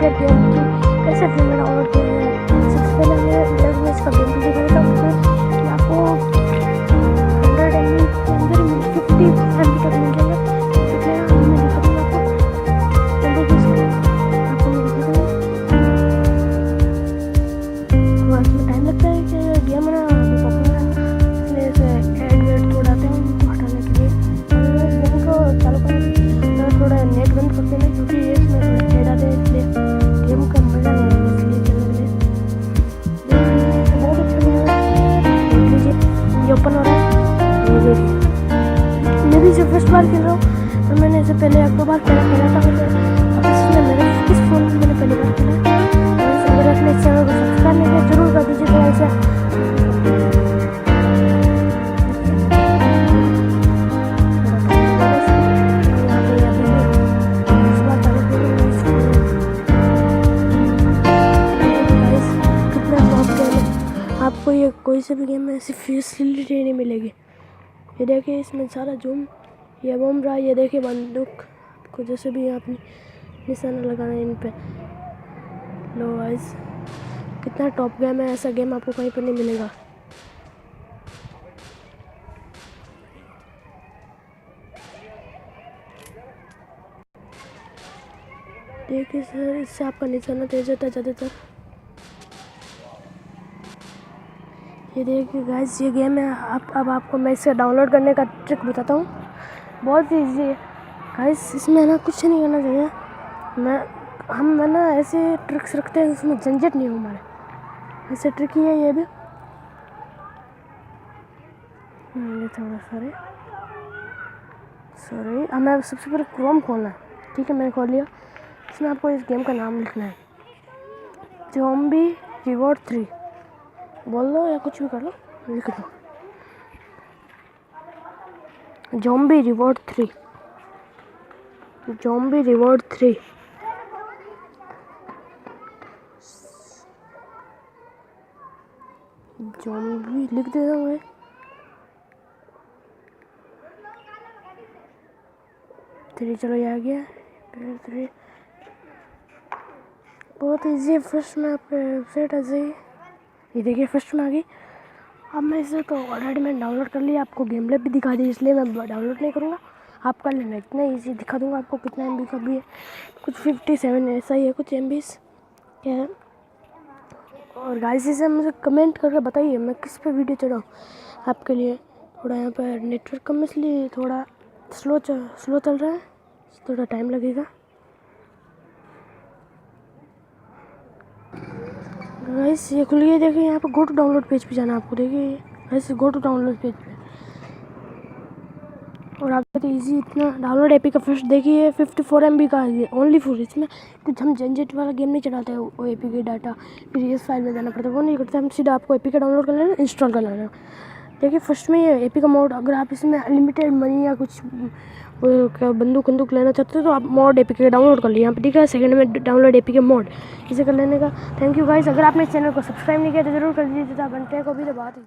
Player game की कैसे free में डाउनलोड किया है। सबसे पहले मैं इसका गेम प्ले दिखा देता हूँ कि आपको 100 MB के अंदर 50 MB तक मिल जाएगा। टाइम लगता है कि गेम ना पॉपुलर है, इसलिए इसे ऐड वेड थोड़ा आते हैं उनको हटाने के लिए। गेम को चालू करने थोड़ा नेट बंद करते हैं क्योंकि ये इसमें थोड़ा ऐड आते हैं, इसलिए गेम का मज़ा नहीं आता, इसलिए चलने के लिए बहुत अच्छा गेम है। देख लीजिए ये ओपन हो रहा है, ये देखिए मैं भी इसे फर्स्ट बार खेल रहा हूँ। तो मैंने इसे पहले एक दो बार खेला था, अब इसमें मेरे इस फ़ोन में मैंने पहली बार खेला है। अगर अपने चैनल को सब्सक्राइब नहीं किया जरूर कर दीजिए थोड़ा सा। आपको ये कोई से भी गेम में ऐसी फैसिलिटी नहीं मिलेगी। ये देखिए इसमें सारा जूम, ये बम रहा, ये देखिए बंदूक को जैसे भी आपने निशाना लगाना है इन पे। लो गाइस कितना टॉप गेम है, ऐसा गेम आपको कहीं पर नहीं मिलेगा। देखिए सर इससे आपका निशाना तेज होता है ज़्यादातर। ये देखिए गाइस ये गेम है। अब आपको मैं इसे डाउनलोड करने का ट्रिक बताता हूँ, बहुत ईजी है गाइस। इसमें ना कुछ नहीं करना चाहिए, हम ना ऐसे ट्रिक्स रखते हैं इसमें झंझट नहीं हो हमारे, ऐसे ट्रिक ही है ये भी। ये थोड़ा सॉरी हमें सबसे पहले क्रोम खोलना है, ठीक है मैंने खोल लिया। इसमें आपको इस गेम का नाम लिखना है, ज़ोंबी रिवॉर्ड 3 बोल लो या कुछ भी कर लो, लिख दो zombie reward 3, zombie reward 3। Zombie लिख देता हूँ मैं। चलो ये आ गया 3। बहुत ईजी है। फर्स्ट में आपके वेबसाइट आ जाएगी, ये देखिए फर्स्ट में आ गई। अब मैं इसे तो ऑलरेडी मैंने डाउनलोड कर लिया, आपको गेम प्ले भी दिखा दी, इसलिए मैं डाउनलोड नहीं करूँगा। आप कर लेना, इतना ईजी दिखा दूँगा आपको कितना MB का भी है, कुछ 57 ऐसा ही है कुछ MBs क्या है। और गाइस इसे मुझे कमेंट करके बताइए मैं किस पे वीडियो चढ़ाऊँ आपके लिए। थोड़ा यहाँ पर नेटवर्क कम इसलिए थोड़ा स्लो चल रहा है, थोड़ा टाइम लगेगा। गाइस ये खुल गया, देखिए यहाँ पर गो टू डाउनलोड पेज पे जाना आपको, देखिए guys go to download page पे। और आपको तो इजी इतना डाउनलोड एपी का फर्स्ट देखिए 54 MB का है ओनली फॉर। इसमें कुछ हम झंझट वाला गेम नहीं चलाते हैं, वो एपी के डाटा फिर इस फाइल में जाना पड़ता है, वो नहीं करते हम, सीधा आपको एपी का डाउनलोड कर लेना, इंस्टॉल कर लेना। देखिए फर्स्ट में ये एपी का मोड, अगर आप इसमें अनलिमिटेड मनी या कुछ बंदूक लेना चाहते हो तो आप मोड एपी के डाउनलोड कर लीजिए। यहाँ पे दिख रहा है सेकंड में डाउनलोड एपी के मोड, इसे कर लेने का। थैंक यू गाइस, अगर आपने चैनल को सब्सक्राइब नहीं किया तो जरूर कर दीजिए, घंटे को भी दबा दीजिए।